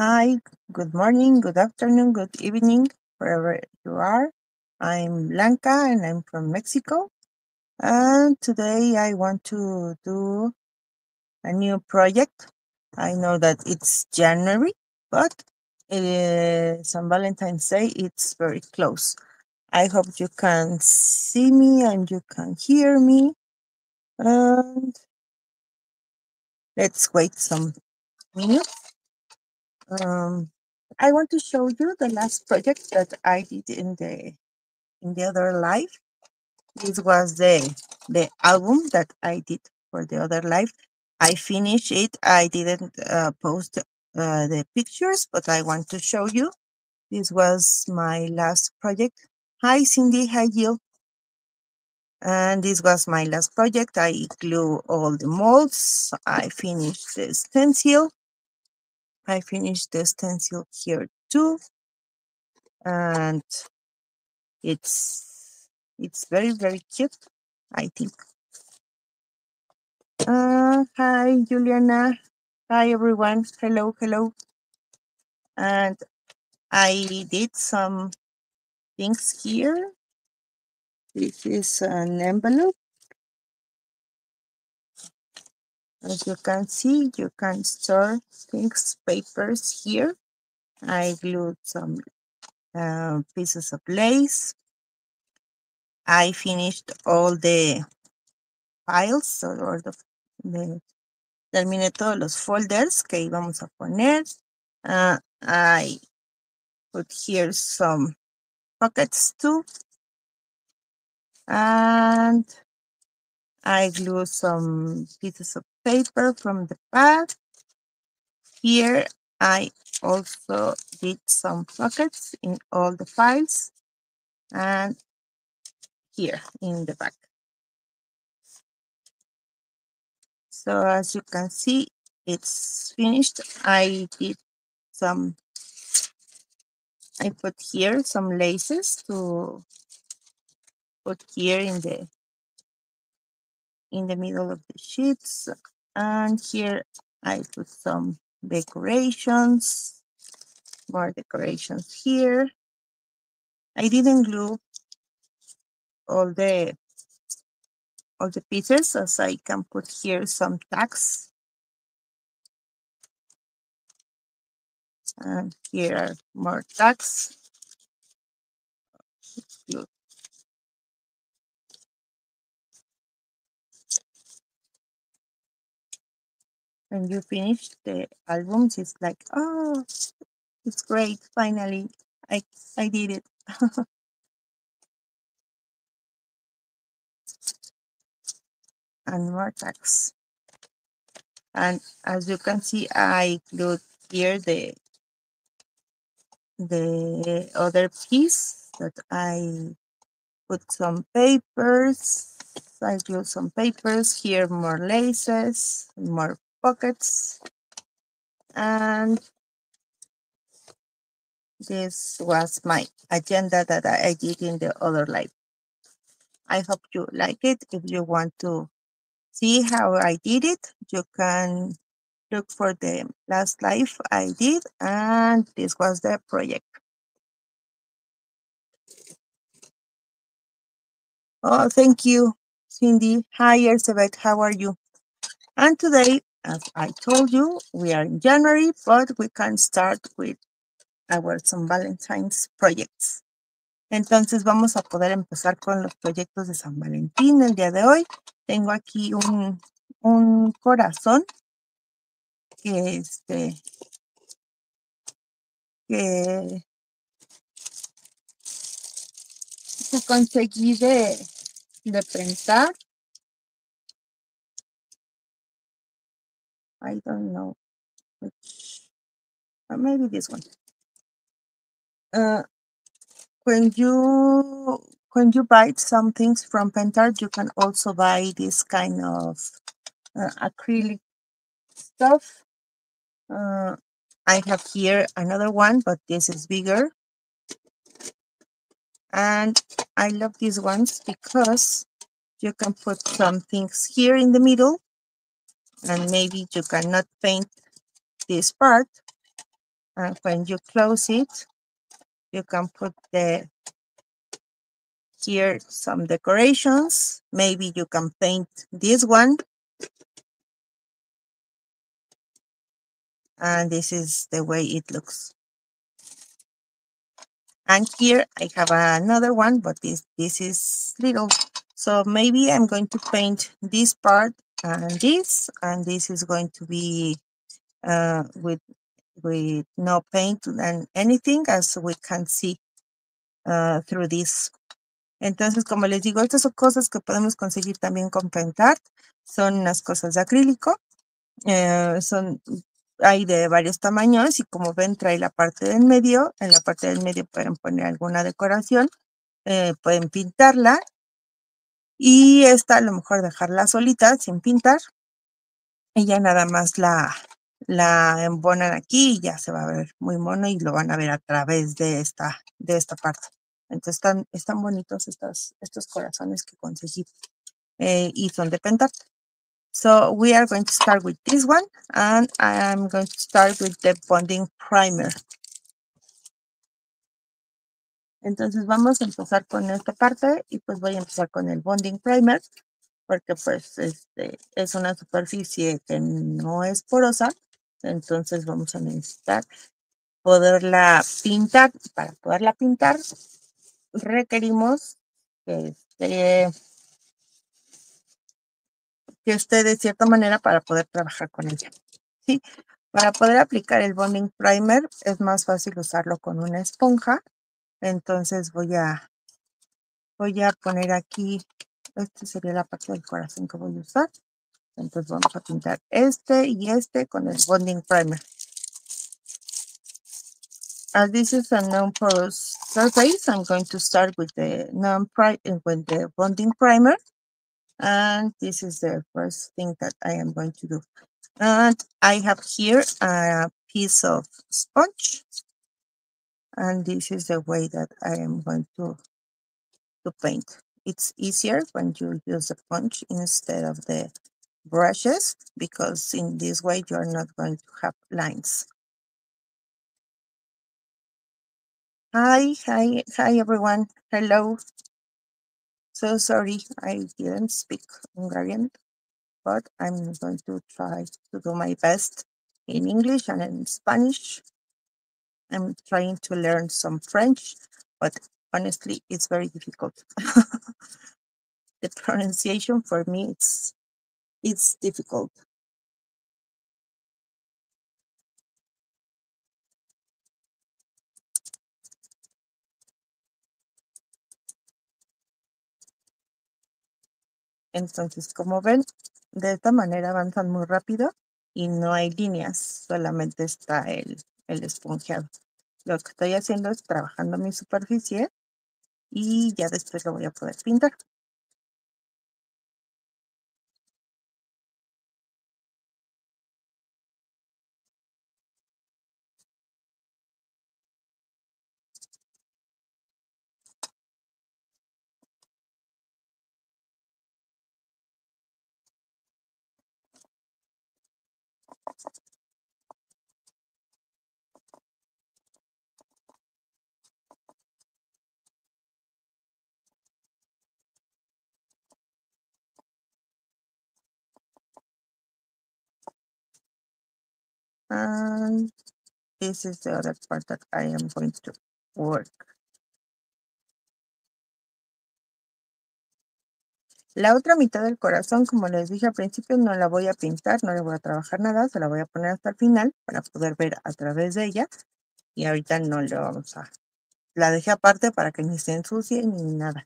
Hi, good morning, good afternoon, good evening, wherever you are. I'm Blanca and I'm from Mexico. And today I want to do a new project. I know that it's January, but on Valentine's Day it's very close. I hope you can see me and you can hear me. And let's wait some minutes. I want to show you the last project that I did in the other live. This was the album that I did for the other live. I finished it. I didn't post the pictures, but I want to show you. This was my last project. Hi, Cindy. Hi, Gill. And this was my last project. I glue all the molds. I finished the stencil. I finished the stencil here too. And it's very, very cute, I think. Hi, Juliana. Hi, everyone. Hello, hello. And I did some things here. This is an envelope. As you can see, you can store things, papers here. I glued some pieces of lace. I finished all the files or terminé todos los folders que íbamos a poner. I put here some pockets too. And I glue some pieces of paper from the back. Here I also did some pockets in all the files and here in the back. So as you can see, it's finished. I put here some laces to put here in the middle of the sheets. And here I put some decorations, more decorations here. I didn't glue all the pieces, as I can put here some tags. And here are more tags. Glue. When you finish the albums, it's like, oh, it's great, finally, I did it. And more tags. And as you can see, I glued here the other piece that I put some papers. I glued some papers here, more laces, more pockets. And this was my agenda that I did in the other live. I hope you like it. If you want to see how I did it, you can look for the last live I did, and this was the project. Oh, thank you, Cindy. Hi, Elizabeth. How are you? And today, as I told you, we are in January, but we can start with our San Valentine's projects. Entonces vamos a poder empezar con los proyectos de San Valentín el día de hoy. Tengo aquí un corazón que conseguí de printar. I don't know which, or maybe this one. When you buy some things from Pentacolor, you can also buy this kind of acrylic stuff. I have here another one, but this is bigger. And I love these ones because you can put some things here in the middle, and maybe you cannot paint this part, And when you close it, you can put here some decorations. Maybe you can paint this one. And this is the way it looks. And here I have another one, but this is little. So maybe I'm going to paint this part and this is going to be with no paint and anything, as we can see through this. Entonces, como les digo, estas son cosas que podemos conseguir también con Pentart. Son unas cosas de acrílico. Hay de varios tamaños y como ven trae la parte del medio. En la parte del medio pueden poner alguna decoración. Pueden pintarla. Y esta a lo mejor dejarla solita sin pintar. Y ya nada más la embonan aquí y ya se va a ver muy mono y lo van a ver a través de esta parte. Entonces están bonitos estos corazones que conseguí y son de Pentart. So we are going to start with this one and I'm going to start with the bonding primer. Entonces vamos a empezar con esta parte y pues voy a empezar con el bonding primer porque pues es una superficie que no es porosa. Entonces vamos a necesitar poderla pintar. Para poderla pintar requerimos que esté de cierta manera para poder trabajar con ella. ¿Sí? Para poder aplicar el bonding primer es más fácil usarlo con una esponja. Entonces voy a poner aquí, esta sería la parte del corazón que voy a usar. Entonces vamos a pintar este y este con el bonding primer. As this is a non-porous surface, I'm going to start with the bonding primer. And this is the first thing that I am going to do. And I have here a piece of sponge. And this is the way that I am going to paint. It's easier when you use a sponge instead of the brushes, because in this way you are not going to have lines. Hi everyone. Hello. So sorry I didn't speak Hungarian, but I'm going to try to do my best in English and in Spanish. I'm trying to learn some French, but honestly, it's very difficult. The pronunciation for me, it's difficult. Entonces, como ven, de esta manera avanzan muy rápido y no hay líneas, solamente está el esponjeado. Lo que estoy haciendo es trabajando mi superficie y ya después lo voy a poder pintar. And this is the other part that I am going to work. La otra mitad del corazón, como les dije al principio, no la voy a pintar, no le voy a trabajar nada, se la voy a poner hasta el final para poder ver a través de ella. Y ahorita no le vamos a... La dejé aparte para que ni se ensucie ni nada.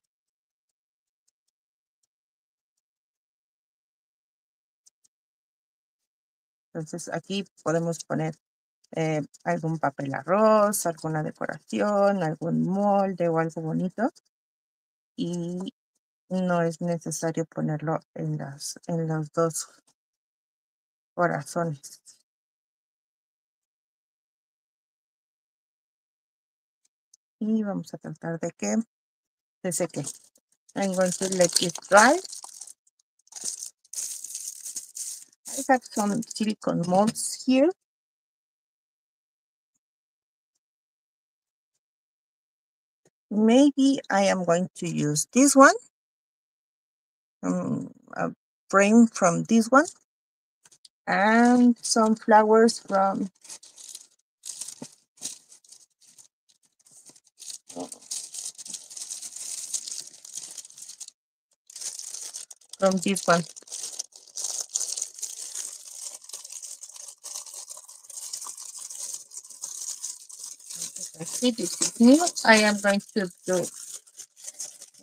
Entonces aquí podemos poner algún papel arroz, alguna decoración, algún molde o algo bonito. Y no es necesario ponerlo en los dos corazones. Y vamos a tratar de que se seque. I'm going to let it dry. I have some silicone molds here. maybe I am going to use this one, a frame from this one, and some flowers from this one. I see this is new. I am going to do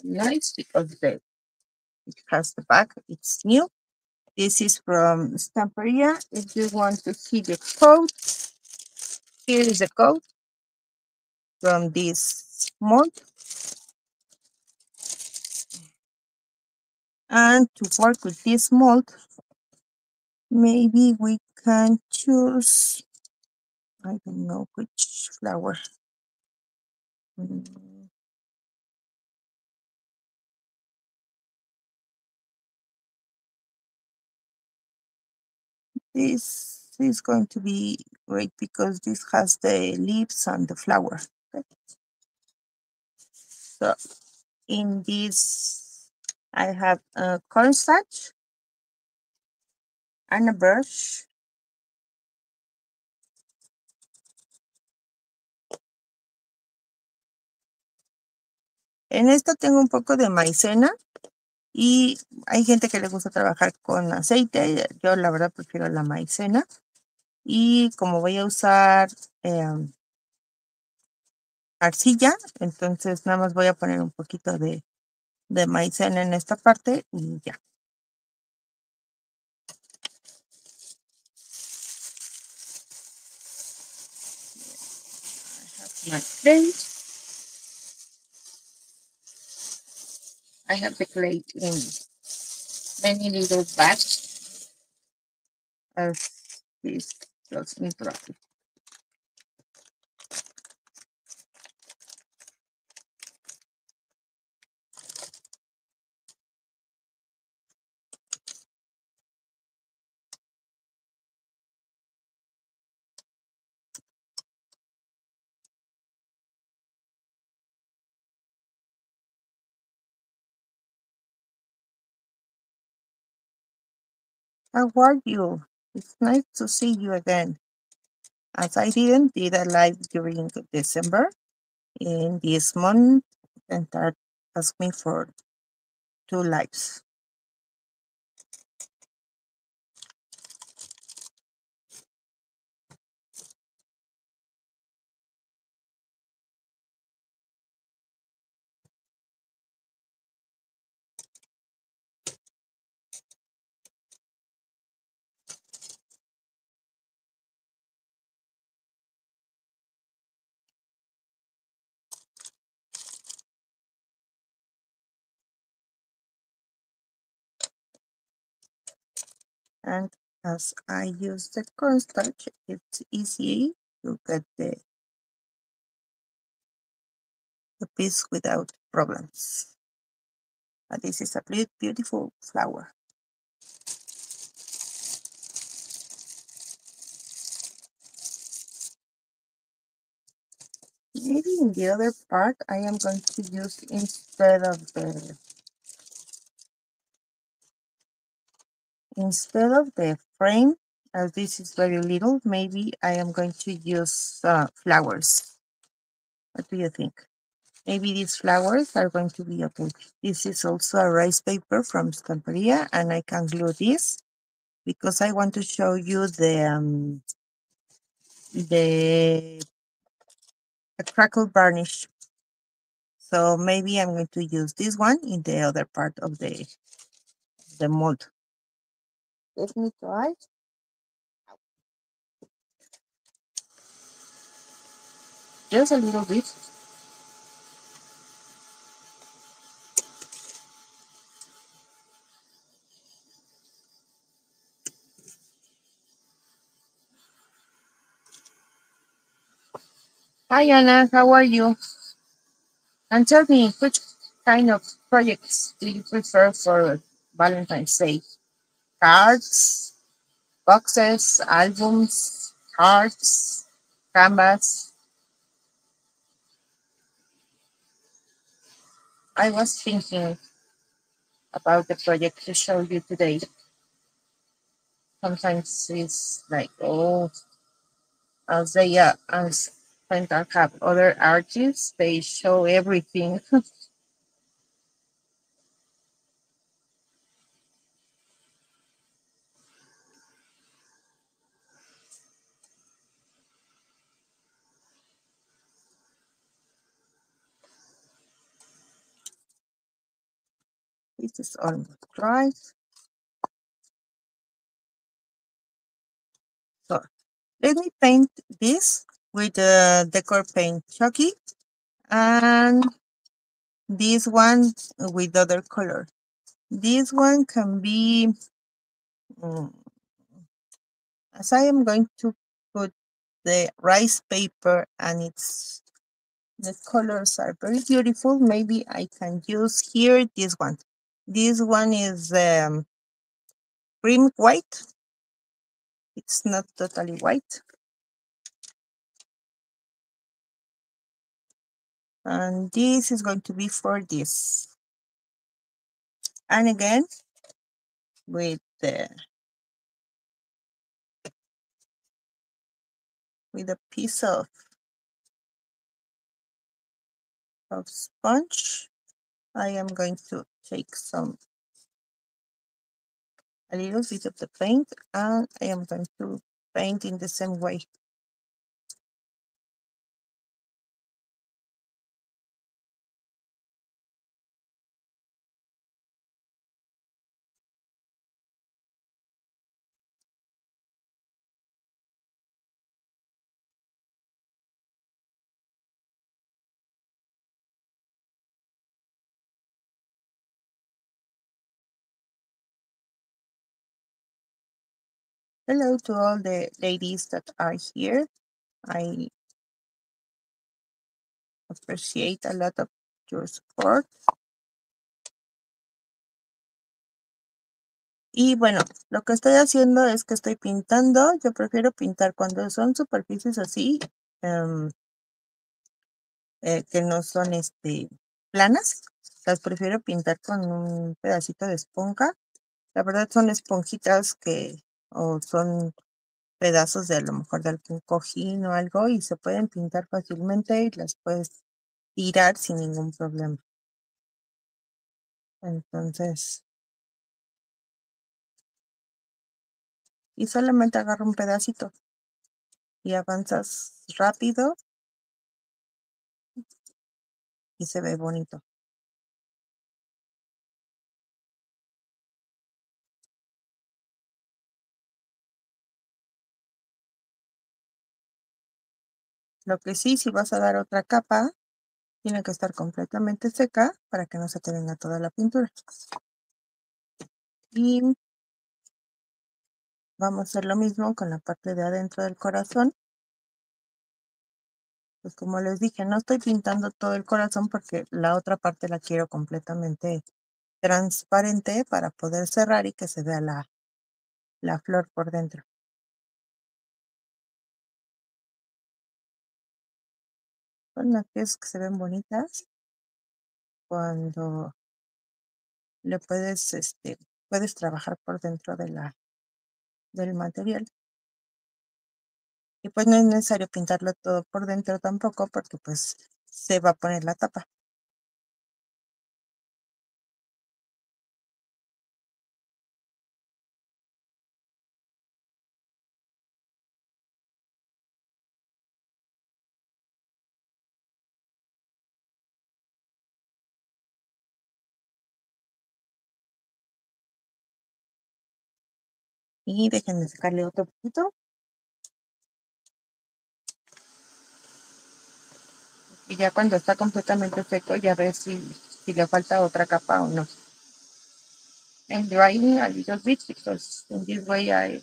nice because it has the back. It's new. This is from Stamperia. If you want to see the code, here is the code from this mold. And to work with this mold, maybe we can choose, I don't know which flower. This is going to be great because this has the leaves and the flower. Okay. So in this, I have a cornstarch and a brush. En esta tengo un poco de maicena y hay gente que le gusta trabajar con aceite. Yo la verdad prefiero la maicena. Y como voy a usar arcilla, entonces nada más voy a poner un poquito de maicena en esta parte y ya. My plate. I have the plate in many little bags as this does me profit. How are you? It's nice to see you again. As I did a live during December in this month, and that asked me for 2 lives. And as I use the cornstarch, it's easy to get the piece without problems. But this is a beautiful flower. Maybe in the other part, I am going to use instead of the frame, as this is very little, maybe I am going to use flowers. What do you think? Maybe these flowers are going to be okay. This is also a rice paper from Stamperia, and I can glue this because I want to show you the crackle varnish. So maybe I'm going to use this one in the other part of the mold. Let me try. Just a little bit. Hi Anna, how are you? And tell me, which kind of projects do you prefer for Valentine's Day? Cards, boxes, albums, hearts, canvas? I was thinking about the project to show you today. Sometimes it's like, oh, as Pentacolor have other artists, they show everything. This is almost dry. So let me paint this with the Decor Paint Chucky and this one with other color. This one can be, mm, as I am going to put the rice paper and the colors are very beautiful, maybe I can use here this one. This one is cream white. It's not totally white. And this is going to be for this. And again, with a piece of sponge, I am going to take a little bit of the paint, and I am going to paint in the same way. Hello to all the ladies that are here. I appreciate a lot of your support. Y bueno, lo que estoy haciendo es que estoy pintando. Yo prefiero pintar cuando son superficies así, que no son planas. Las prefiero pintar con un pedacito de esponja. La verdad son esponjitas o son pedazos de a lo mejor de algún cojín o algo y se pueden pintar fácilmente y las puedes tirar sin ningún problema. Entonces, y solamente agarro un pedacito y avanzas rápido y se ve bonito. Lo que sí, si vas a dar otra capa, tiene que estar completamente seca para que no se te venga toda la pintura. Y vamos a hacer lo mismo con la parte de adentro del corazón. Pues como les dije, no estoy pintando todo el corazón porque la otra parte la quiero completamente transparente para poder cerrar y que se vea la flor por dentro. Son las piezas que se ven bonitas cuando le puedes trabajar por dentro del material. Y pues no es necesario pintarlo todo por dentro tampoco porque pues se va a poner la tapa. Y déjenme sacarle otro poquito. Y ya cuando está completamente seco ya ves si le falta otra capa o no. I'm drying a little bit because in this way I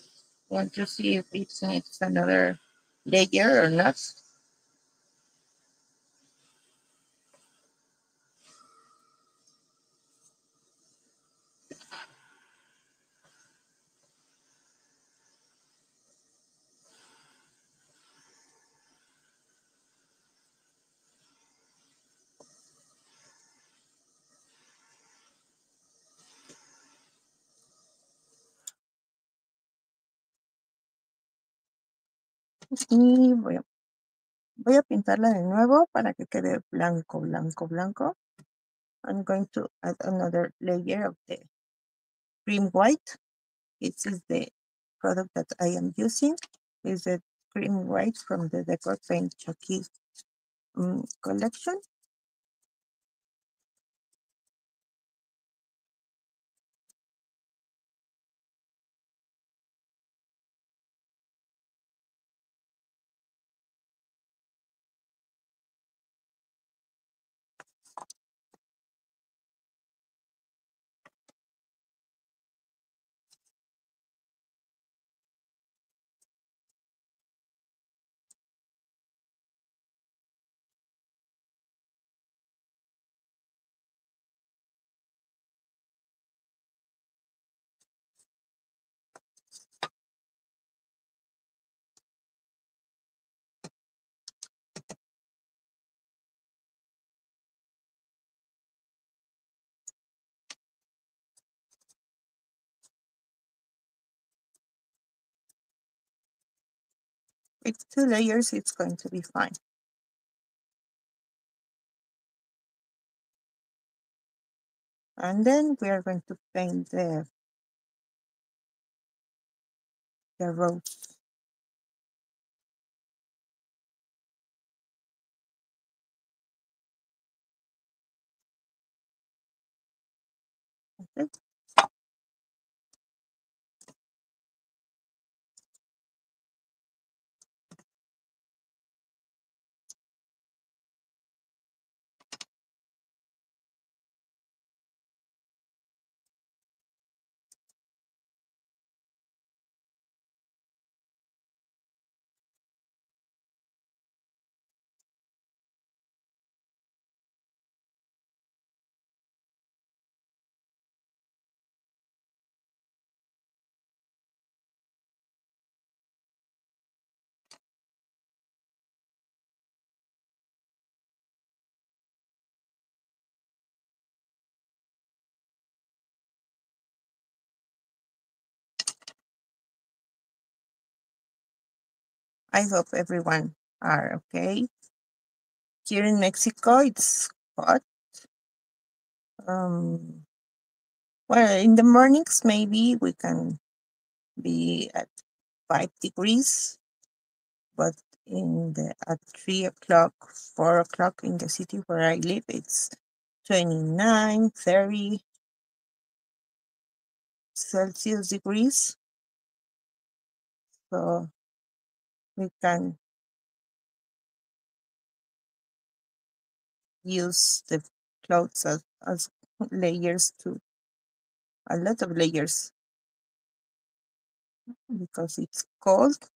want to see if it needs another layer or not. Y voy a pintarla de nuevo para que quede blanco, blanco, blanco. I'm going to add another layer of the cream white. This is the product that I am using. Is the cream white from the Dekoratőr collection. With 2 layers, it's going to be fine. And then we are going to paint the rose. Okay. I hope everyone are okay. Here in Mexico, it's hot. Well, in the mornings, maybe we can be at 5 degrees, but at 3 o'clock, 4 o'clock in the city where I live, it's 29, 30 Celsius degrees. So we can use the clothes as layers too, a lot of layers, because it's cold.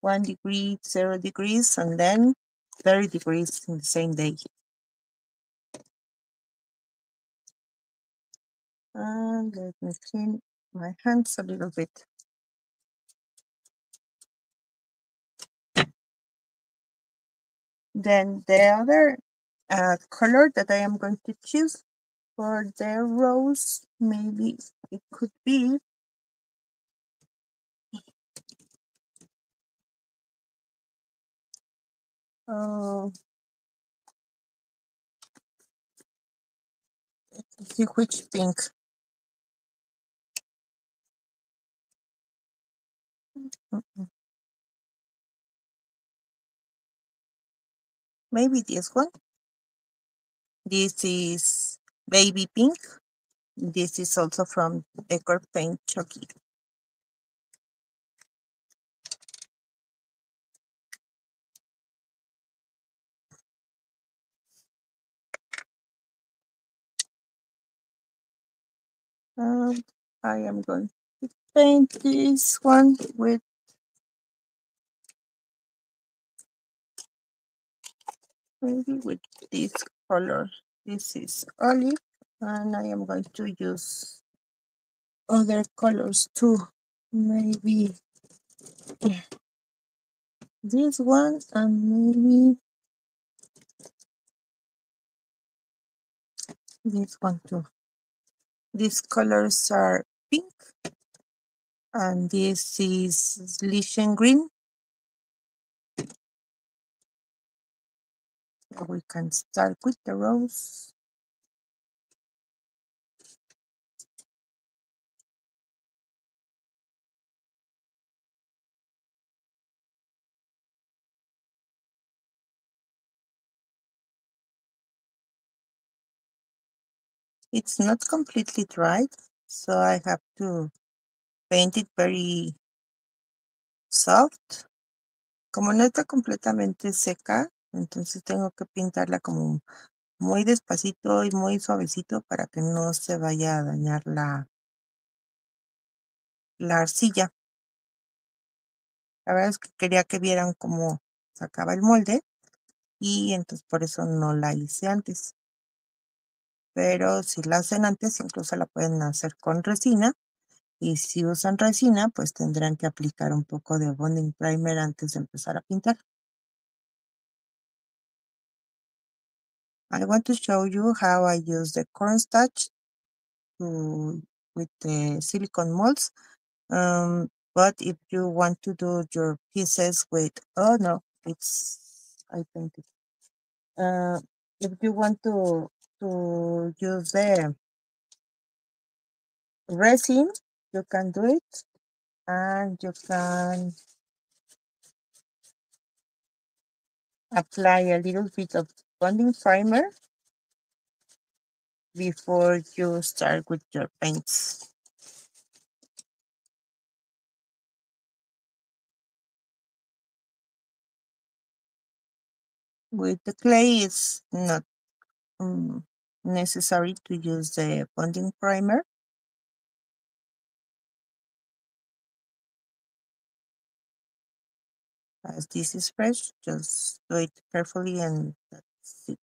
1 degree, 0 degrees, and then 30 degrees in the same day. And let me clean my hands a little bit. Then the other color that I am going to choose for the rose, maybe it could be let's see which pink. Maybe this one. This is baby pink. This is also from Dekoratőr Chucky. And I am going to paint this one with maybe with this color. This is olive, and I am going to use other colors too. Maybe this one, and maybe this one too. These colors are pink, and this is Lichen green. So we can start with the rose. It's not completely dried, so I have to paint it very soft. Como no está completamente seca, entonces tengo que pintarla como muy despacito y muy suavecito para que no se vaya a dañar la arcilla. La verdad es que quería que vieran cómo sacaba el molde y entonces por eso no la hice antes. Pero si la hacen antes, incluso la pueden hacer con resina. Y si usan resina, pues tendrán que aplicar un poco de bonding primer antes de empezar a pintar. I want to show you how I use the cornstarch with the silicone molds. But if you want to do your pieces with, oh no, I painted. If you want to use the resin, you can do it, and you can apply a little bit of bonding primer before you start with your paints. With the clay, it's not necessary to use the bonding primer. As this is fresh, just do it carefully and that's it.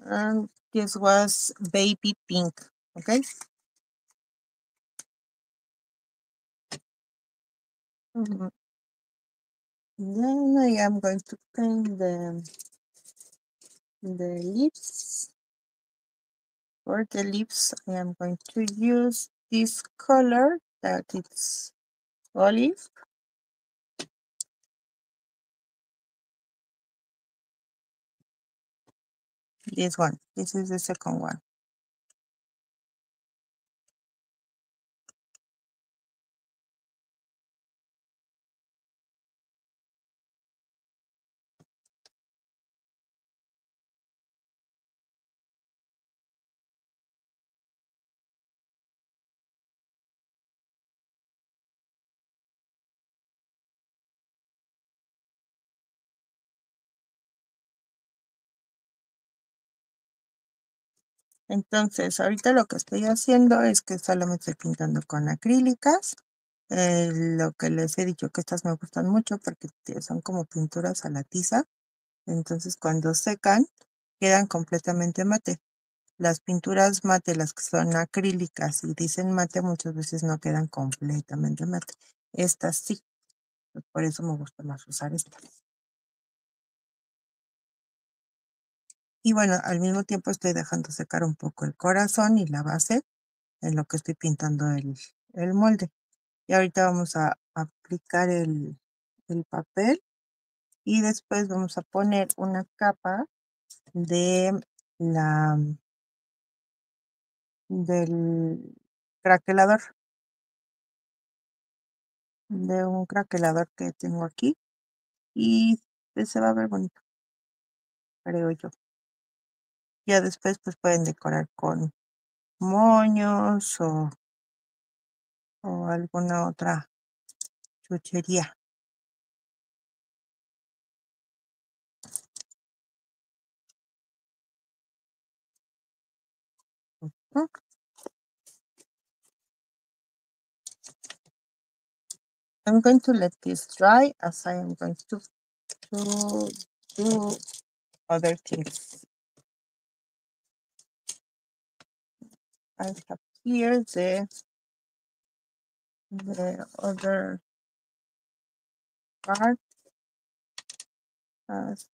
And this was baby pink, okay? Mhm. Then I am going to paint the lips. For the lips, I am going to use this color that it's olive. This one, this is the second one. Entonces, ahorita lo que estoy haciendo es que solamente estoy pintando con acrílicas. Lo que les he dicho que estas me gustan mucho porque son como pinturas a la tiza. Entonces, cuando secan, quedan completamente mate. Las pinturas mate, las que son acrílicas y dicen mate, muchas veces no quedan completamente mate. Estas sí, por eso me gusta más usar estas. Y bueno, al mismo tiempo estoy dejando secar un poco el corazón y la base en lo que estoy pintando el molde. Y ahorita vamos a aplicar el papel y después vamos a poner una capa de del craquelador, de un craquelador que tengo aquí y pues se va a ver bonito, creo yo. Ya después pues pueden decorar con moños o alguna otra chuchería. I'm going to let this dry as I am going to do other things. I have here the other part as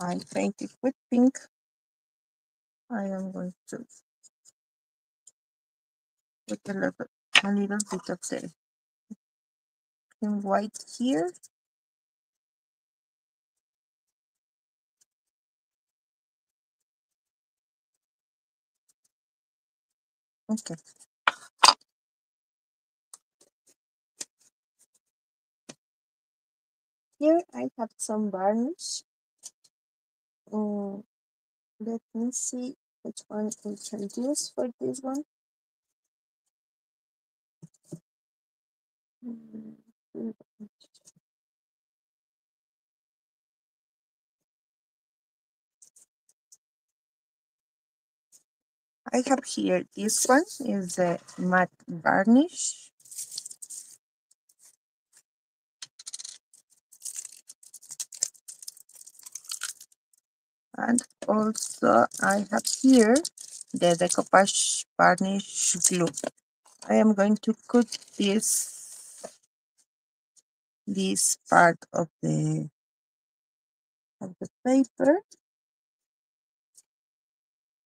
I painted with pink. I am going to put a little bit of the white here. Okay. Here I have some varnish. Let me see which one we can use for this one. I have here, this one is the matte varnish. And also I have here the decoupage varnish glue. I am going to cut this part of the paper.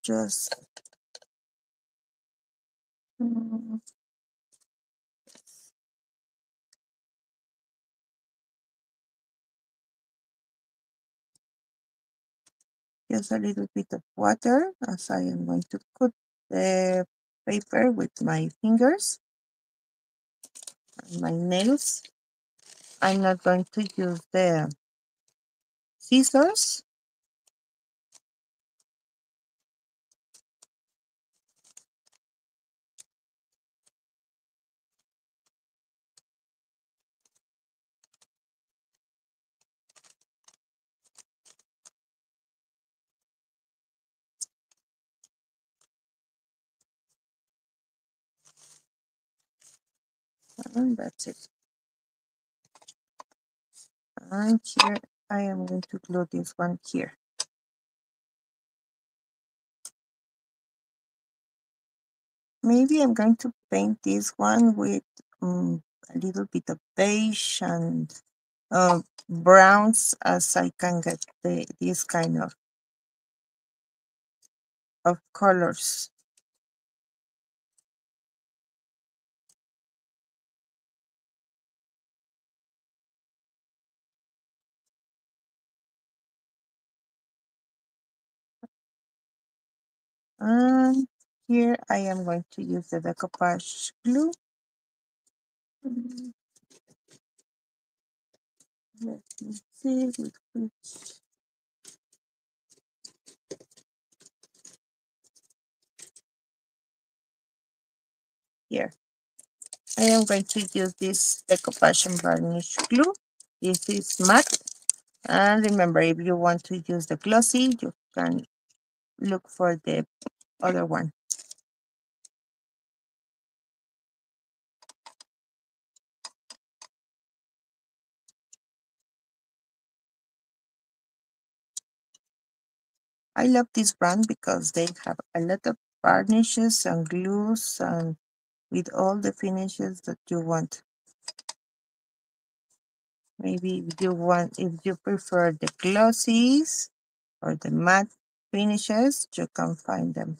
Just just a little bit of water as I am going to cut the paper with my fingers and my nails. I'm not going to use the scissors. And that's it. And here I am going to glue this one here. Maybe I'm going to paint this one with a little bit of beige and browns as I can get this kind of colors. And here I am going to use the decoupage glue. Let me see with which. Here. I am going to use this decoupage and varnish glue. This is matte. And remember, if you want to use the glossy, you can look for the other one. I love this brand because they have a lot of varnishes and glues and with all the finishes that you want. Maybe if you prefer the glossies or the matte finishes, you can find them.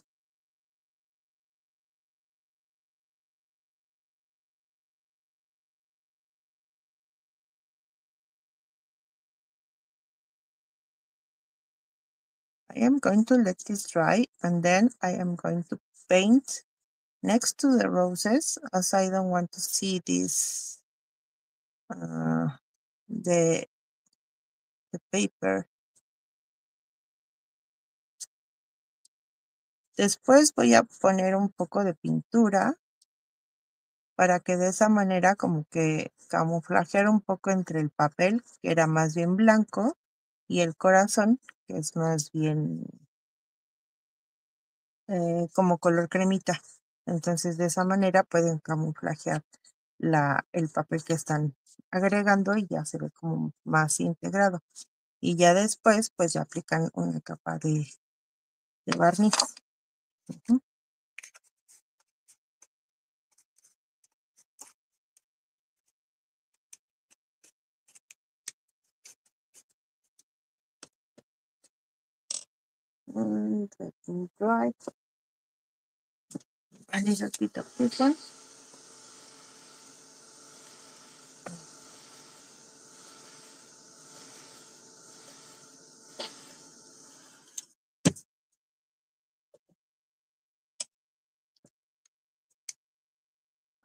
I am going to let this dry and then I am going to paint next to the roses, as I don't want to see this the paper. Después voy a poner un poco de pintura para que de esa manera como que camuflajear un poco entre el papel, que era más bien blanco, y el corazón, que es más bien como color cremita. Entonces de esa manera pueden camuflajear el papel que están agregando y ya se ve como más integrado. Y ya después pues ya aplican una capa de barniz. Ujú. And let me dry a little bit of this one.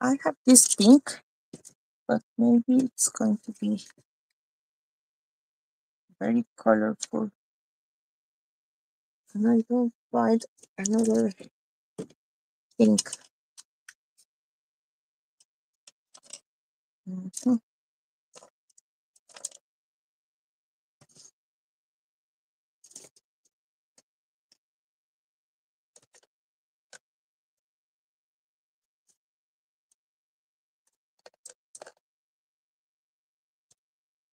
I have this pink, but maybe it's going to be very colorful. And I don't find another pink. Mhm.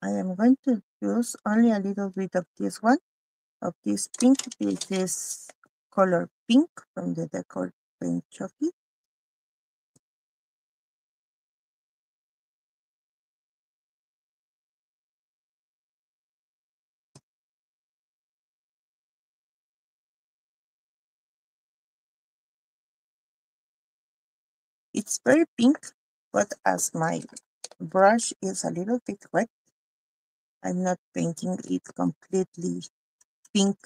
I am going to use only a little bit of this one, of this pink. This is color pink from the Dekoratőr Kft. It's very pink, but as my brush is a little bit wet, I'm not painting it completely pink,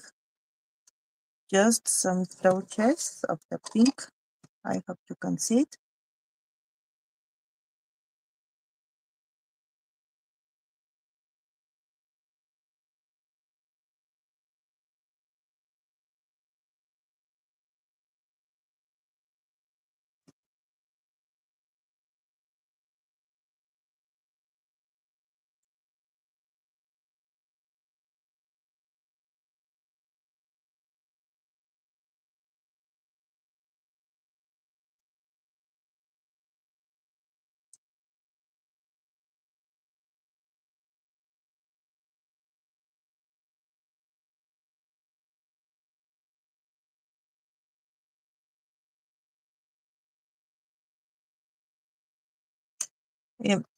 just some touches of the pink. I hope you can see it.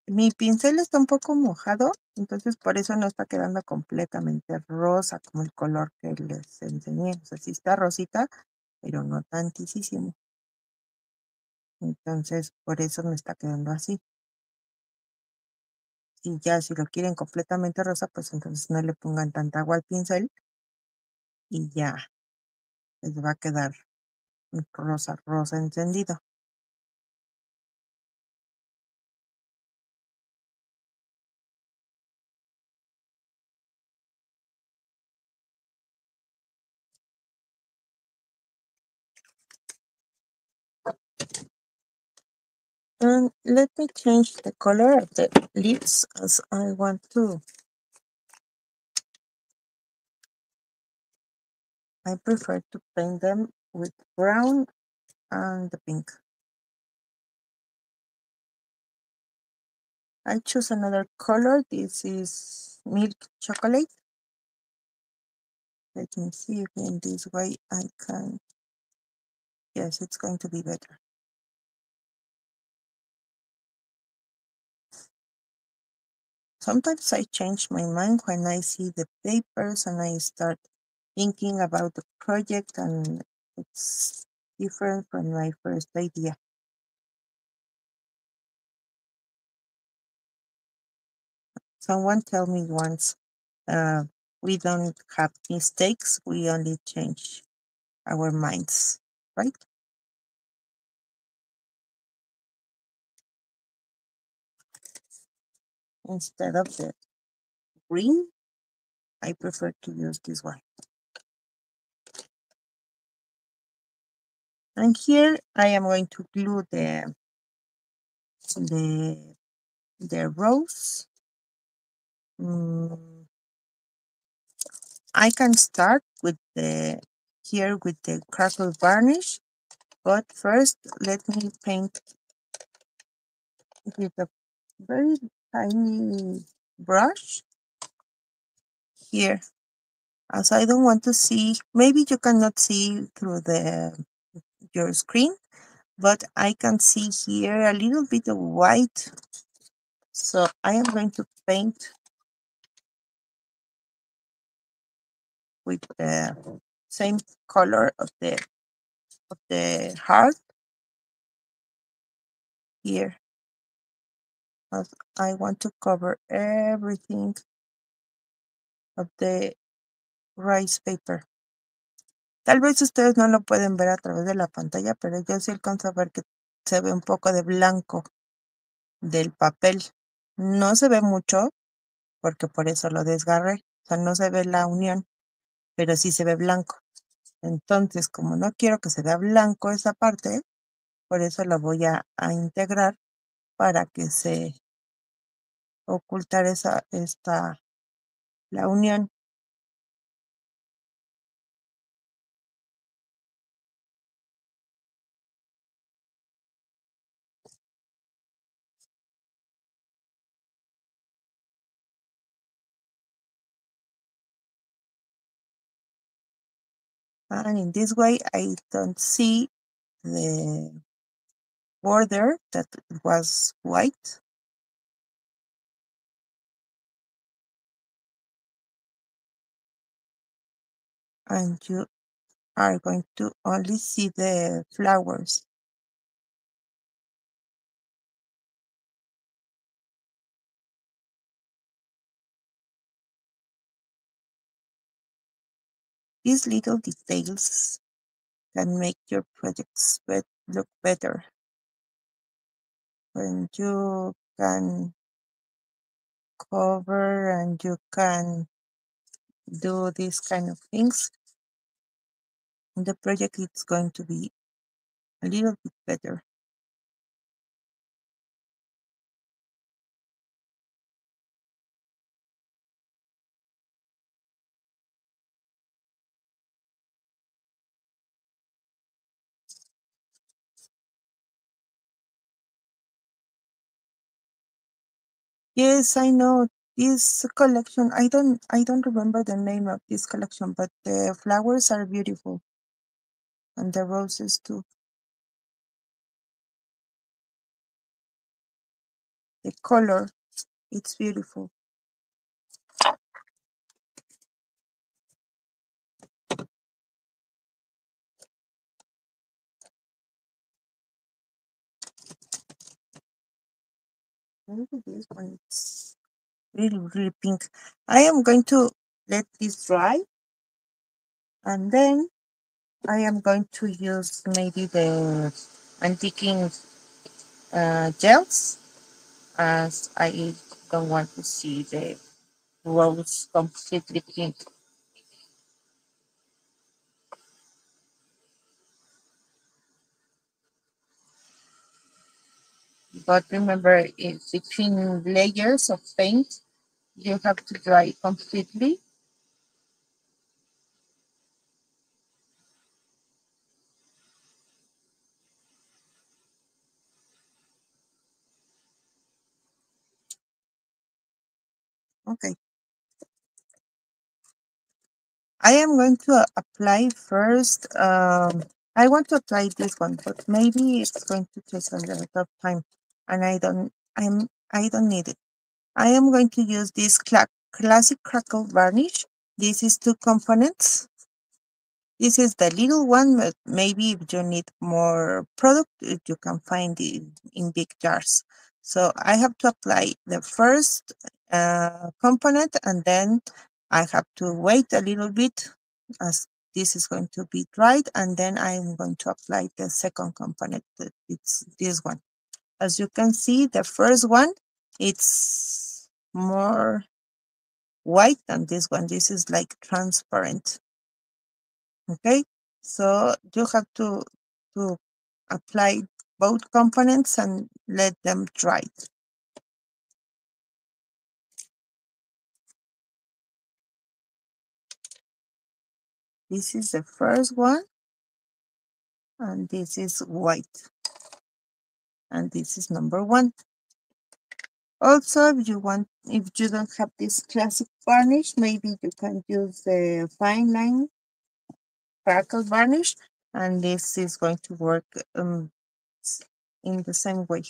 Mi pincel está un poco mojado, entonces por eso no está quedando completamente rosa como el color que les enseñé. O sea, sí está rosita, pero no tantísimo. Entonces por eso me está quedando así. Y ya si lo quieren completamente rosa, pues entonces no le pongan tanta agua al pincel y ya les va a quedar rosa, rosa encendido. And let me change the color of the lips as I want to. I prefer to paint them with brown and the pink. I choose another color. This is milk chocolate. Let me see if in this way I can. Yes, it's going to be better. Sometimes I change my mind when I see the papers and I start thinking about the project and it's different from my first idea. Someone told me once, we don't have mistakes, we only change our minds, right? Instead of the green, I prefer to use this one. And here I am going to glue the, the rose. I can start with the here with the crackle varnish, but first let me paint with a very tiny brush here, as I don't want to see. Maybe you cannot see through your screen, but I can see here a little bit of white, so I am going to paint with the same color of the heart here, as I want to cover everything of the rice paper. Tal vez ustedes no lo pueden ver a través de la pantalla, pero yo sí alcanzo a ver que se ve un poco de blanco del papel. No se ve mucho, porque por eso lo desgarré. O sea, no se ve la unión, pero sí se ve blanco. Entonces, como no quiero que se vea blanco esa parte, por eso lo voy a integrar para que se ocultar la unión. And in this way, I don't see the border that was white. And you are going to only see the flowers. These little details can make your projects look better. When you can cover and you can do these kind of things, the project is going to be a little bit better. Yes, I know this collection. I don't remember the name of this collection, but the flowers are beautiful and the roses too. The color, it's beautiful. Look at this one. It's really, really pink. I am going to let this dry, and then I am going to use maybe the antiquing gels, as I don't want to see the rose completely pink. But remember, if between layers of paint, you have to dry completely. Okay. I am going to apply first. I want to apply this one, but maybe it's going to take a lot of time, and I don't need it. I am going to use this classic crackle varnish. This is two components. This is the little one, but maybe if you need more product, you can find it in big jars. So I have to apply the first component, and then I have to wait a little bit as this is going to be dried, and then I'm going to apply the second component. It's this one. As you can see, the first one, it's more white than this one. This is like transparent. Okay, so you have to apply both components and let them dry. This is the first one, and this is white, and this is number 1. Also, if you don't have this classic varnish, maybe you can use the fine line crackle varnish, and this is going to work in the same way.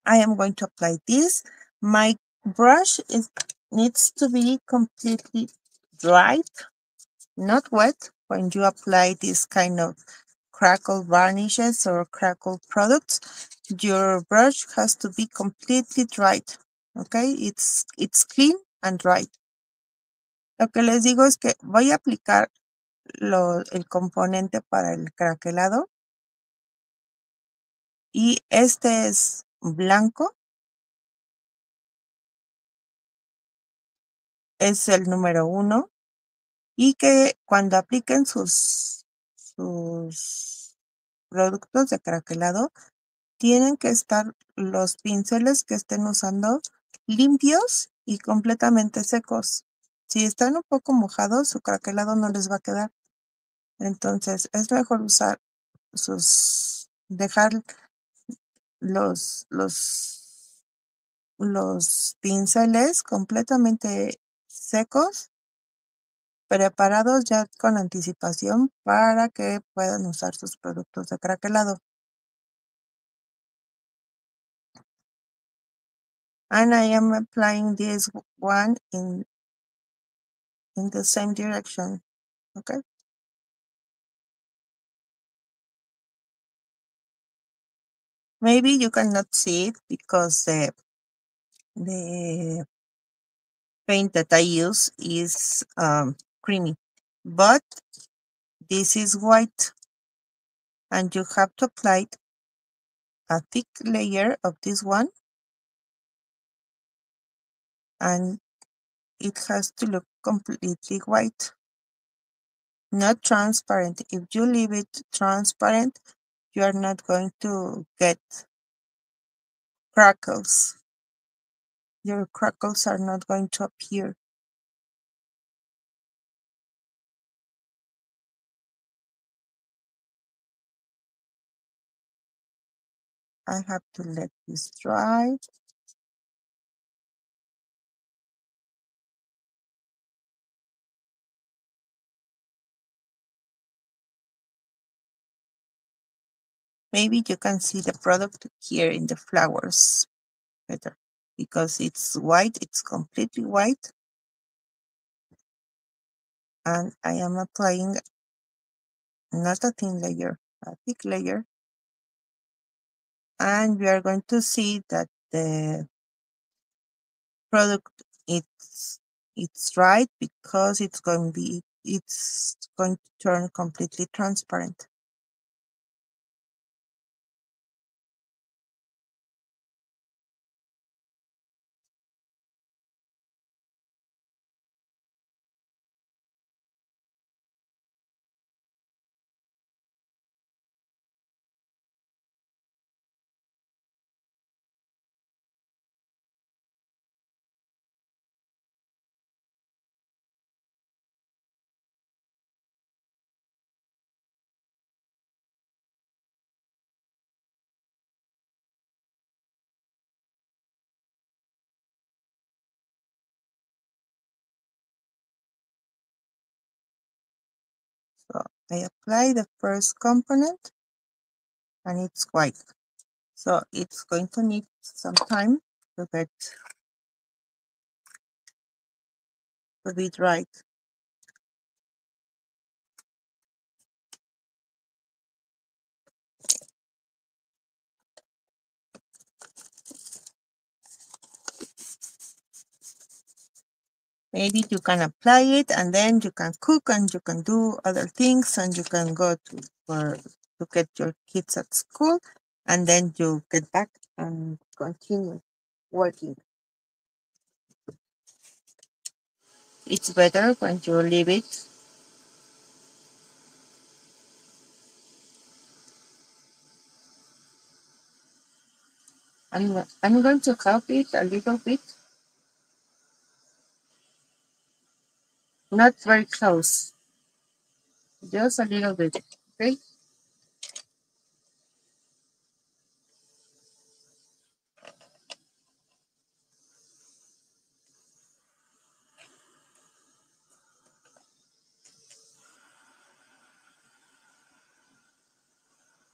I am going to apply this. My brush needs to be completely dry, not wet, when you apply this kind of crackle varnishes or crackle products. Your brush has to be completely dried. Okay, it's clean and dry. Lo que les digo es que voy a aplicar el componente para el craquelado, y este es blanco, es el número 1, y que cuando apliquen sus productos de craquelado, tienen que estar los pinceles que estén usando limpios y completamente secos. Si están un poco mojados, su craquelado no les va a quedar. Entonces es mejor usar dejar los pinceles completamente secos, preparados ya con anticipación para que puedan usar sus productos de craquelado. And I am applying this one in the same direction. Okay. Maybe you cannot see it because the paint that I use is creamy, but this is white, and you have to apply a thick layer of this one, and it has to look completely white, not transparent. If you leave it transparent, you are not going to get crackles. Your crackles are not going to appear. I have to let this dry. Maybe you can see the product here in the flowers better because it's white, it's completely white. And I am applying not a thin layer, a thick layer. And we are going to see that the product it's right because it's going to turn completely transparent. So I apply the first component and it's white. So it's going to need some time to be dried. Maybe you can apply it and then you can cook and you can do other things and you can go to get your kids at school, and then you get back and continue working. It's better when you leave it. I'm going to help it a little bit. not very close, just a little bit, okay?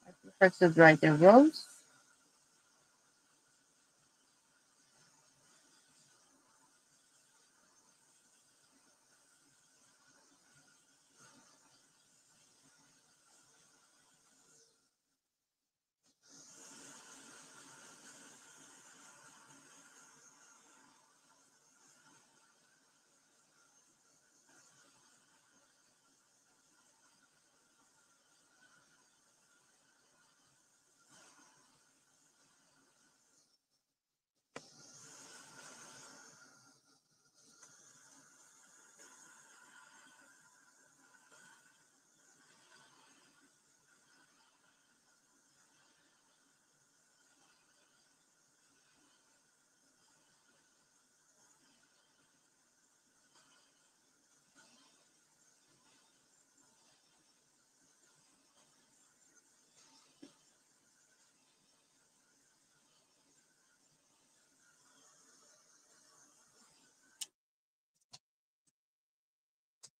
I prefer to dry the rose.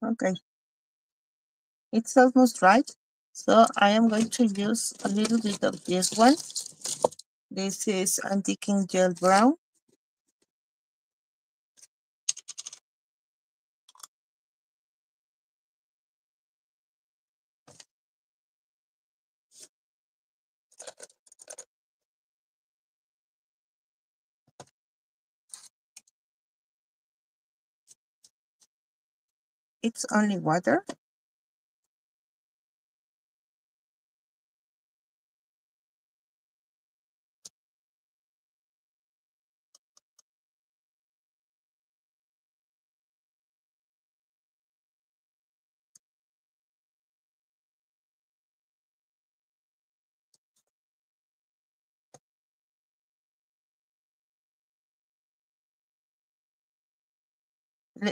Okay, it's almost right. So I am going to use a little bit of this one. This is Antiquing Gel Brown. It's only water.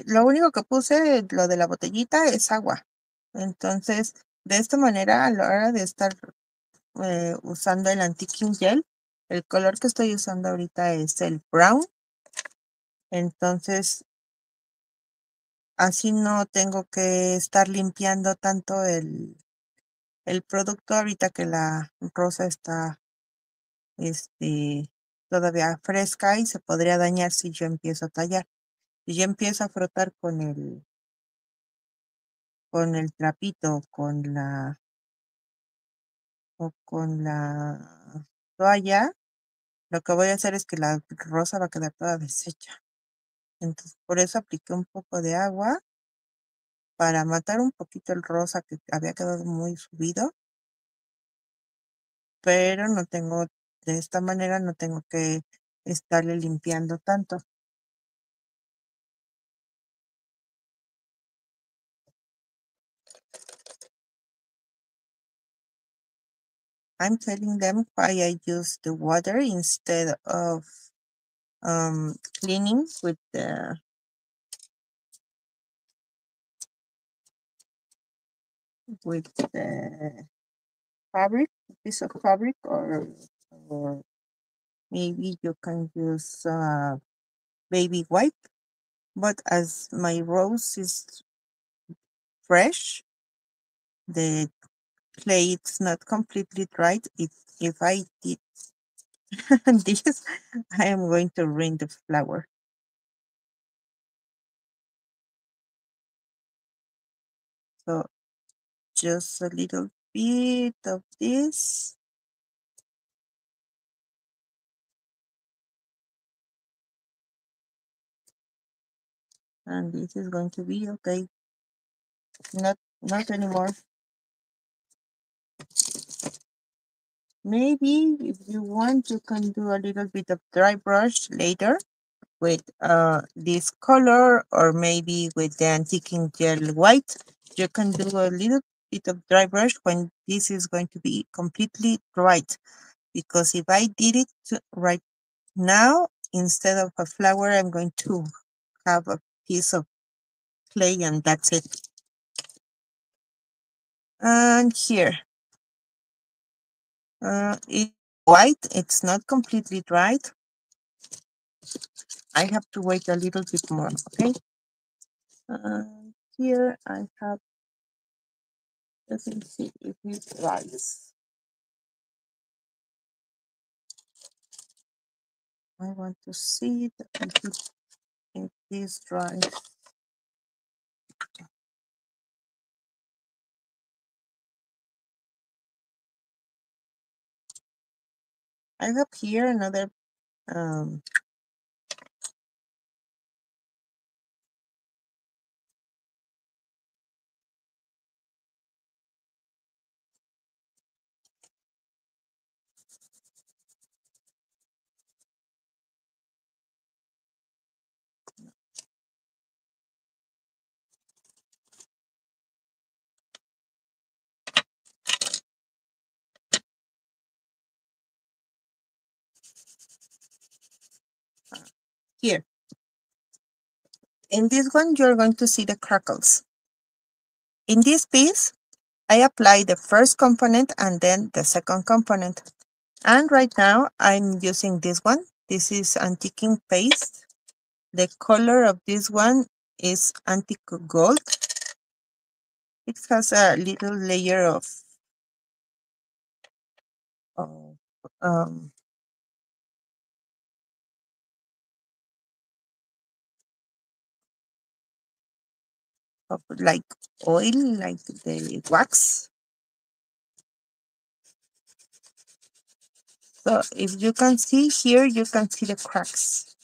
Lo único que puse, lo de la botellita, es agua. Entonces, de esta manera, a la hora de estar usando el Antiquing Gel, el color que estoy usando ahorita es el brown. Entonces, así no tengo que estar limpiando tanto el producto ahorita que la rosa está todavía fresca y se podría dañar si yo empiezo a tallar. Si yo empiezo a frotar con el trapito, con la toalla, lo que voy a hacer es que la rosa va a quedar toda deshecha. Entonces, por eso apliqué un poco de agua para matar un poquito el rosa que había quedado muy subido, pero no tengo, de esta manera no tengo que estarle limpiando tanto. I'm telling them why I use the water instead of cleaning with the fabric, piece of fabric, or maybe you can use baby wipe. But as my rose is fresh, the clay it's not completely dried. If I did this, I am going to ruin the flower. So just a little bit of this. And this is going to be okay. Not anymore. Maybe if you want, you can do a little bit of dry brush later with this color, or maybe with the Antiquing Gel white. You can do a little bit of dry brush when this is going to be completely dried. Because if I did it right now, instead of a flower, I'm going to have a piece of clay, and that's it. And here, it's white. It's not completely dried. I have to wait a little bit more, okay? Here I have, let me see if it dries. I want to see if this dries. I have here another here. In this one, you're going to see the crackles. In this piece, I apply the first component and then the second component. And right now, I'm using this one. This is antiquing paste. The color of this one is antique gold. It has a little layer of um, like oil, like the wax. So if you can see here, you can see the cracks.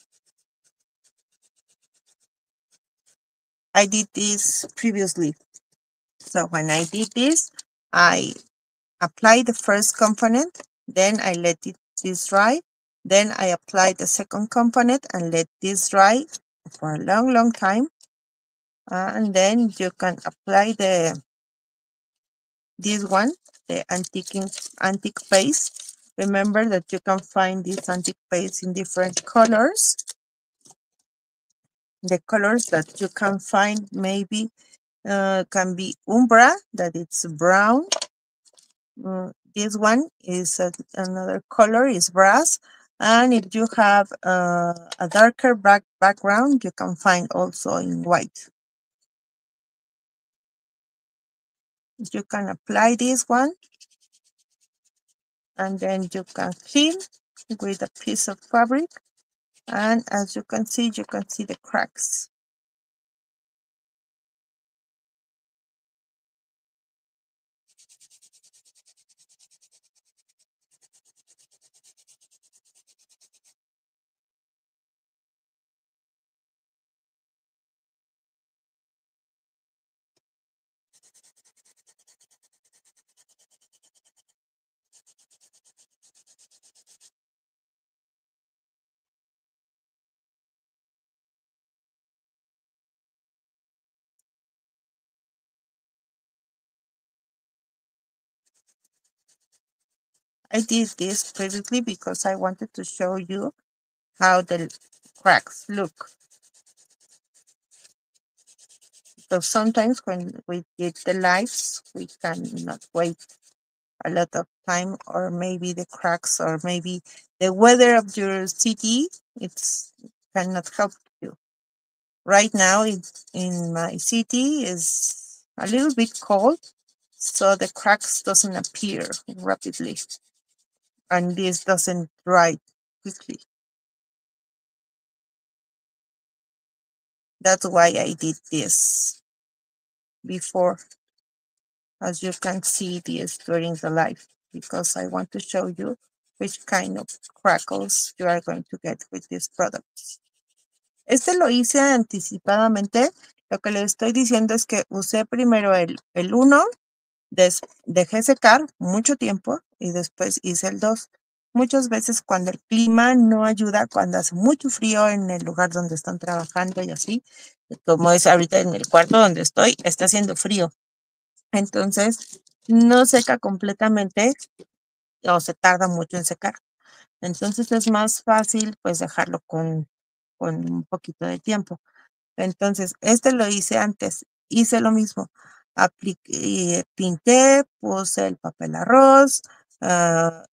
I did this previously. So when I did this, I apply the first component, then I let this dry. Then I apply the second component and let this dry for a long, long time. And then you can apply this one, the antique paste. Remember that you can find this antique paste in different colors. The colors that you can find maybe can be umbra, that it's brown. This one is another color, is brass. And if you have a darker background, you can find also in white. You can apply this one, and then you can clean with a piece of fabric. And as you can see the cracks. I did this previously because I wanted to show you how the cracks look. So sometimes when we did the lives, we cannot wait a lot of time, or maybe the cracks, or maybe the weather of your city, it's cannot help you. Right now in my city is a little bit cold, so the cracks doesn't appear rapidly, and this doesn't dry quickly. That's why I did this before, as you can see this during the live, because I want to show you which kind of crackles you are going to get with these products. Este lo hice anticipadamente. Lo que les estoy diciendo es que usé primero el 1, dejé secar mucho tiempo y después hice el 2. Muchas veces cuando el clima no ayuda, cuando hace mucho frío en el lugar donde están trabajando y así, como es ahorita en el cuarto donde estoy, está haciendo frío. Entonces, no seca completamente o se tarda mucho en secar. Entonces es más fácil pues dejarlo con un poquito de tiempo. Entonces, este lo hice antes. Hice lo mismo. Pinté, puse el papel arroz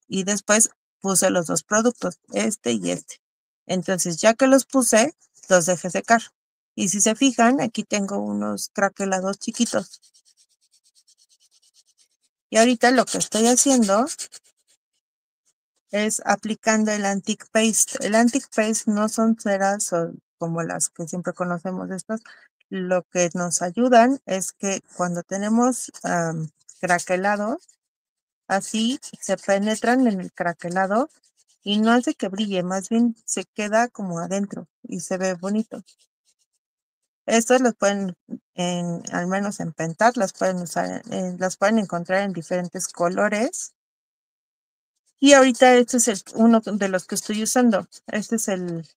y después puse los dos productos, este y este. Entonces, ya que los puse, los dejé secar. Y si se fijan, aquí tengo unos craquelados chiquitos. Y ahorita lo que estoy haciendo es aplicando el antique paste. El antique paste no son ceras como las que siempre conocemos estas. Lo que nos ayudan es que cuando tenemos craquelados, así se penetran en el craquelado y no hace que brille, más bien se queda como adentro y se ve bonito. Estos los pueden, al menos en Pentat, las pueden usar, las pueden encontrar en diferentes colores. Y ahorita este es uno de los que estoy usando. Este es el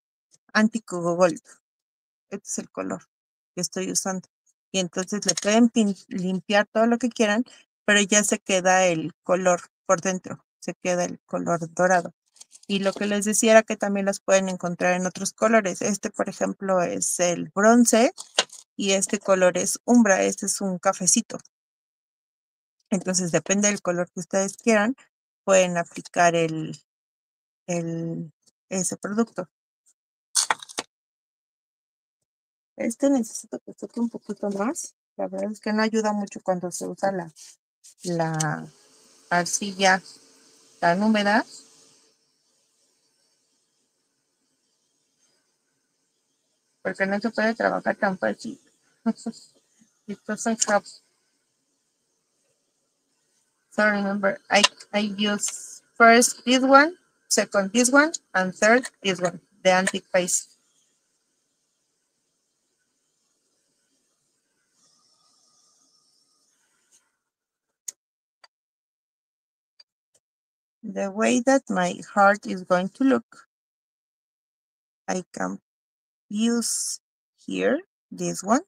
Antico Gold. Este es el color que estoy usando. Y entonces le pueden limpiar todo lo que quieran, pero ya se queda el color por dentro. Se queda el color dorado. Y lo que les decía era que también las pueden encontrar en otros colores. Este, por ejemplo, es el bronce y este color es umbra. Este es un cafecito. Entonces, depende del color que ustedes quieran, pueden aplicar ese producto. Este necesito que toque un poquito más. La verdad es que no ayuda mucho cuando se usa la arcilla tan húmeda. Porque no se puede trabajar tan fácil. It doesn't have. So remember, I use first this one, second this one, and third this one, the antique paste. The way that my heart is going to look, I can use here this one.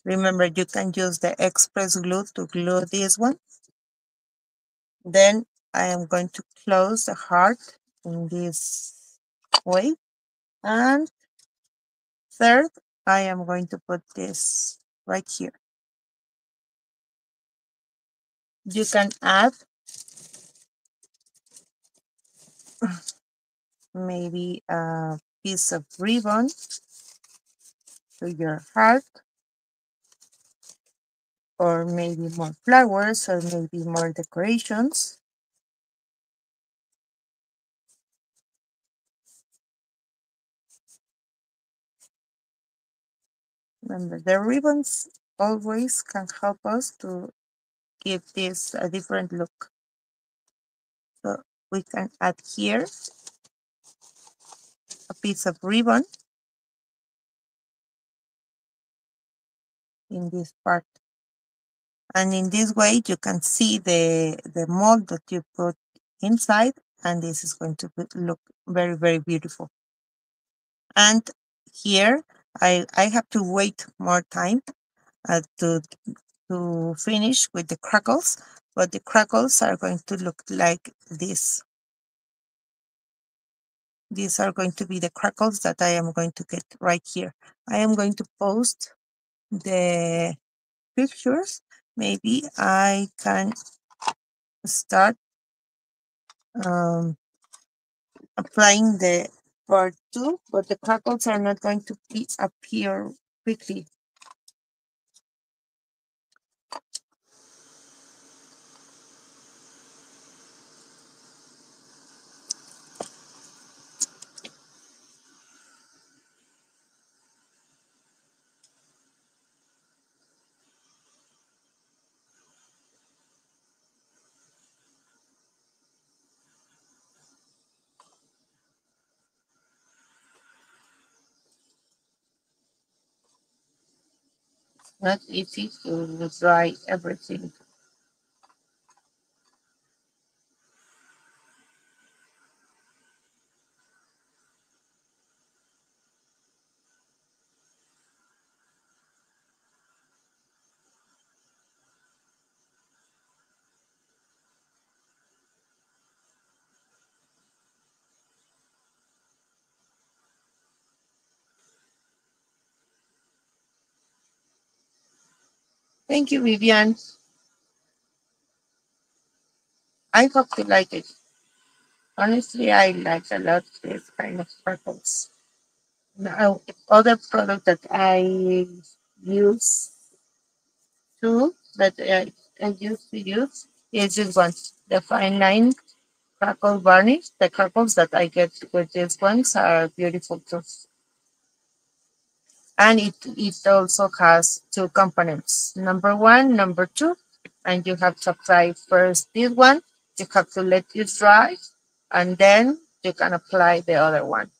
Remember, you can use the express glue to glue this one. Then I am going to close the heart in this way. And third, I am going to put this right here. You can add maybe a piece of ribbon to your heart, or maybe more flowers, or maybe more decorations. Remember, the ribbons always can help us to give this a different look. So we can add here a piece of ribbon in this part. And in this way, you can see the mold that you put inside, and this is going to look very, very beautiful. And here, I have to wait more time to finish with the crackles, but the crackles are going to look like this. These are going to be the crackles that I am going to get right here. I am going to post the pictures. Maybe I can start applying the part 2, but the crackles are not going to appear quickly. Not easy to dry everything. Thank you, Vivian. I hope you like it. Honestly, I like a lot this kind of sparkles. Now, other product that I use too, that I used to use is this one, the fine line crackle varnish. The crackles that I get with these ones are beautiful too. And it also has two components, number one, number two, and you have to apply first this one. You have to let it dry, and then you can apply the other one.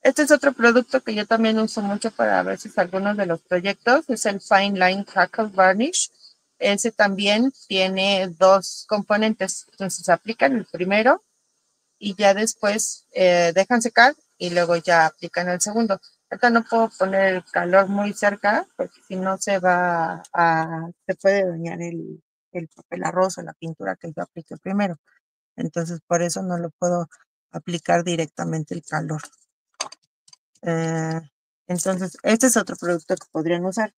Este es otro producto que yo también uso mucho para a veces algunos de los proyectos, es el Fine Line Crackle Varnish. Ese también tiene dos componentes, entonces se aplican el primero y ya después dejan secar y luego ya aplican el segundo. Ahorita no puedo poner el calor muy cerca porque si no se puede dañar el papel arroz o la pintura que yo aplique primero. Entonces por eso no lo puedo aplicar directamente el calor. Entonces este es otro producto que podrían usar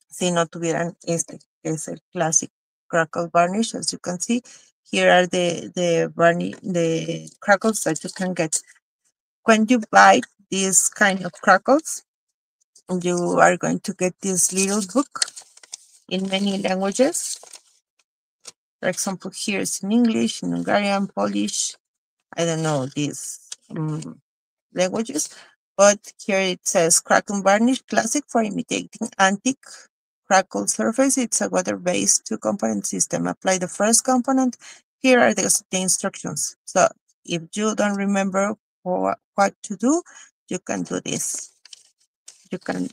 si no tuvieran este, que es el Classic Crackle Varnish. As you can see, here are the crackles that you can get. When you buy these kind of crackles, you are going to get this little book in many languages. For example, here is in English, in Hungarian, Polish, I don't know these languages, but here it says Crackle Varnish Classic for imitating antique crackle surface. It's a water-based two-component system. Apply the first component. Here are the instructions. So if you don't remember what to do, you can do this. You can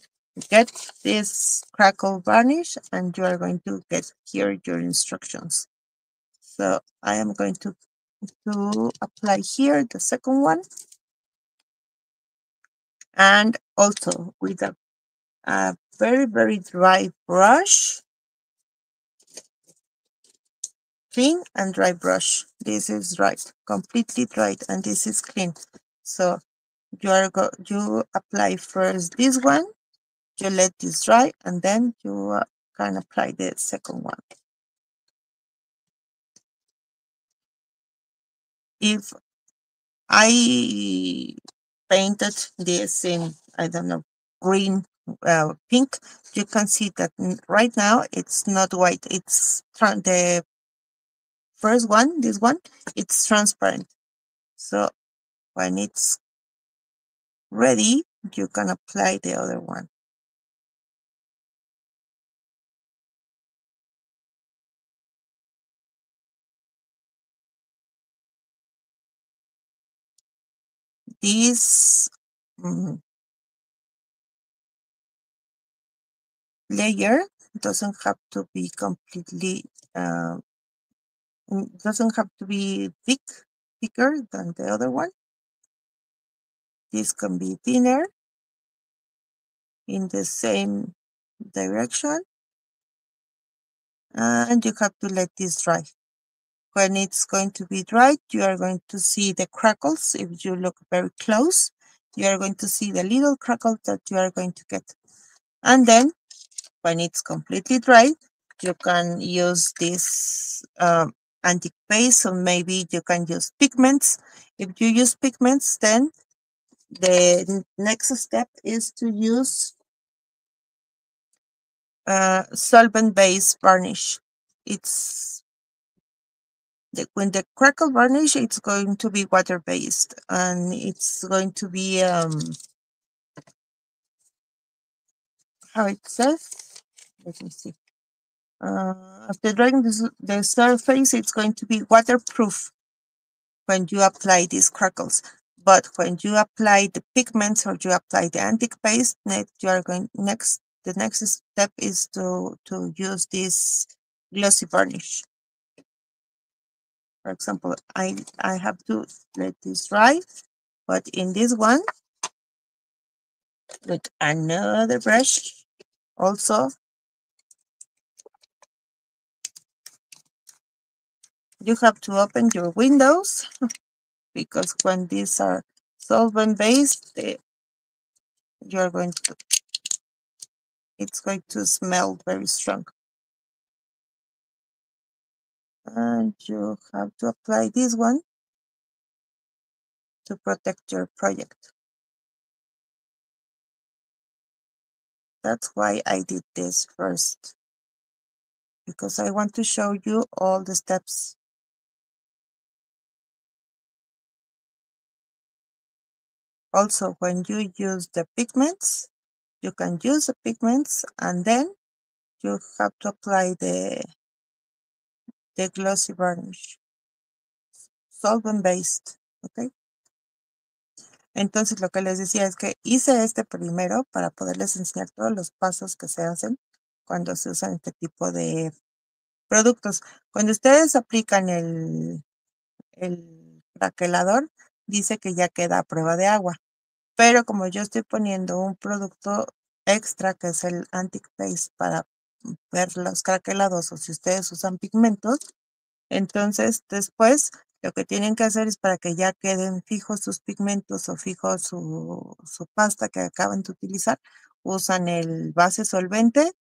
get this crackle varnish and you are going to get here your instructions. So I am going to apply here the second one, and also with a very, very dry brush, clean and dry brush. This is dry, completely dried, and this is clean. So you apply first this one, you let this dry, and then you can apply the second one. If I painted this in, I don't know, green, pink, you can see that right now it's not white. It's the first one, this one, it's transparent. So when it's ready, you can apply the other one. This layer doesn't have to be completely, doesn't have to be thicker than the other one. This can be thinner in the same direction, and you have to let this dry. When it's going to be dried, you are going to see the crackles. If you look very close, you are going to see the little crackles that you are going to get. And then when it's completely dried, you can use this antique paste, or maybe you can use pigments. If you use pigments, then the next step is to use solvent-based varnish. It's when the crackle varnish, it's going to be water-based, and it's going to be how it says. Let me see. After drying the surface, it's going to be waterproof when you apply these crackles. But when you apply the pigments or you apply the antique paste, the next step is to use this glossy varnish. For example, I have to let this dry, but in this one, with another brush, also, you have to open your windows because when these are solvent based, you are going to it's going to smell very strong. And you have to apply this one to protect your project. That's why I did this first, because I want to show you all the steps. Also, when you use the pigments, you can use the pigments and then you have to apply the glossy varnish, solvent based, ¿ok? Entonces lo que les decía es que hice este primero para poderles enseñar todos los pasos que se hacen cuando se usan este tipo de productos. Cuando ustedes aplican el craquelador, dice que ya queda a prueba de agua. Pero como yo estoy poniendo un producto extra que es el anti-paste para ver los craquelados o si ustedes usan pigmentos, entonces después lo que tienen que hacer es para que ya queden fijos sus pigmentos o fijo su pasta que acaban de utilizar, usan el base solvente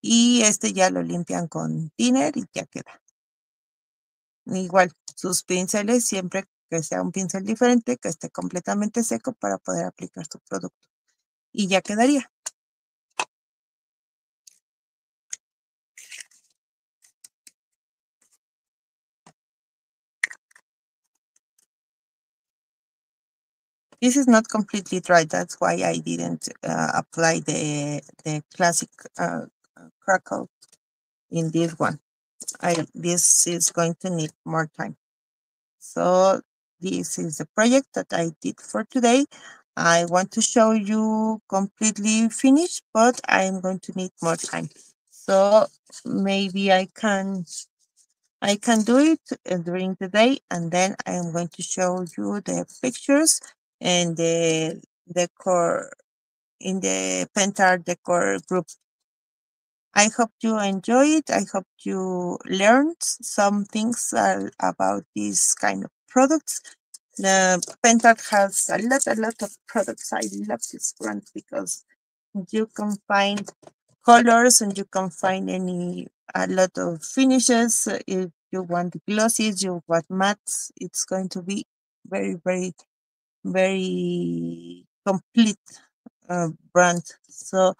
y este ya lo limpian con thinner y ya queda. Igual, sus pinceles siempre que sea un pincel diferente, que esté completamente seco para poder aplicar su producto. Y ya quedaría. This is not completely dry, that's why I didn't apply the classic crackle in this one. This is going to need more time. So this is the project that I did for today. I want to show you completely finished, but I'm going to need more time. So maybe I can do it during the day, and then I am going to show you the pictures and the decor in the Pentacolor decor group. I hope you enjoy it. I hope you learned some things about these kind of products. The Pentacolor has a lot of products. I love this brand because you can find colors and you can find a lot of finishes. If you want glossies, you want mattes, it's going to be very complete brand. So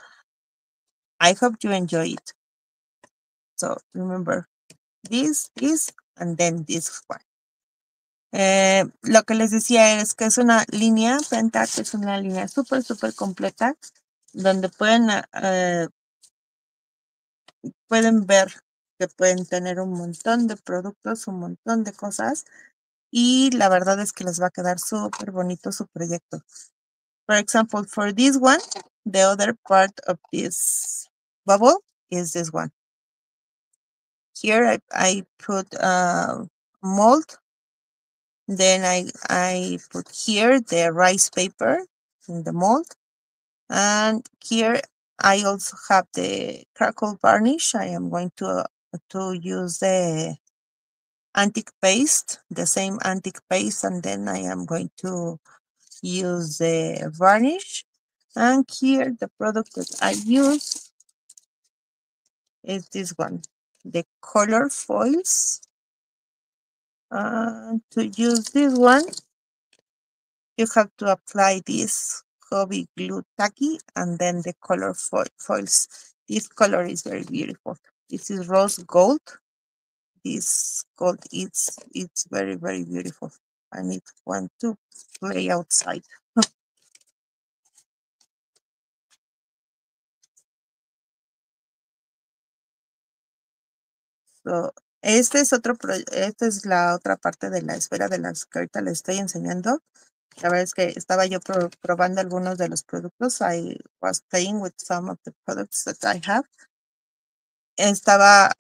I hope you enjoy it. So remember this, and then this one. Lo que les decía es que es una línea, Pentac es una línea súper completa, donde pueden ver que pueden tener un montón de productos, un montón de cosas, y la verdad es que les va a quedar súper bonito su proyecto. For example, for this one, the other part of this bubble is this one. Here I put mold. Then I put here the rice paper in the mold. And here I also have the crackle varnish. I am going to use the antique paste, the same antique paste, and then I am going to use the varnish. And here the product that I use is this one, the color foils. To use this one, you have to apply this hobby glue tacky and then the color foils. This color is very beautiful. This is rose gold. This gold it's very beautiful. I need one to play outside. So, esta es la otra parte de la esfera de las que ahorita les estoy enseñando. La verdad es que estaba yo probando algunos de los productos. I was playing with some of the products that I have. Estaba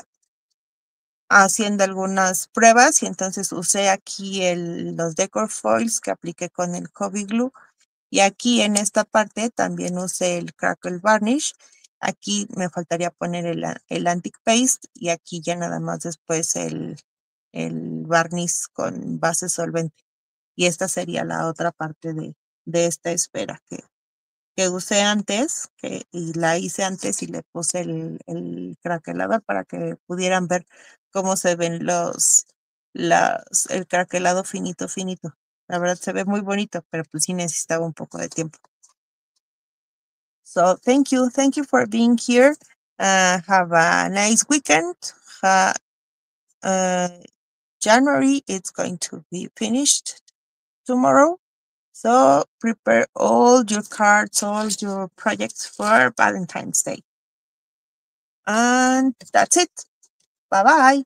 haciendo algunas pruebas y entonces usé aquí los decor foils que apliqué con el hobby glue. Y aquí en esta parte también usé el crackle varnish. Aquí me faltaría poner el antique paste y aquí ya nada más después el barniz con base solvente. Y esta sería la otra parte de esta esfera que que usé antes, y la hice antes y le puse el craquelador para que pudieran ver cómo se ven el craquelado finito, finito. La verdad se ve muy bonito, pero pues sí necesitaba un poco de tiempo. So thank you for being here. Have a nice weekend. January, it's going to be finished tomorrow. So prepare all your cards, all your projects for Valentine's Day. And that's it. Bye-bye.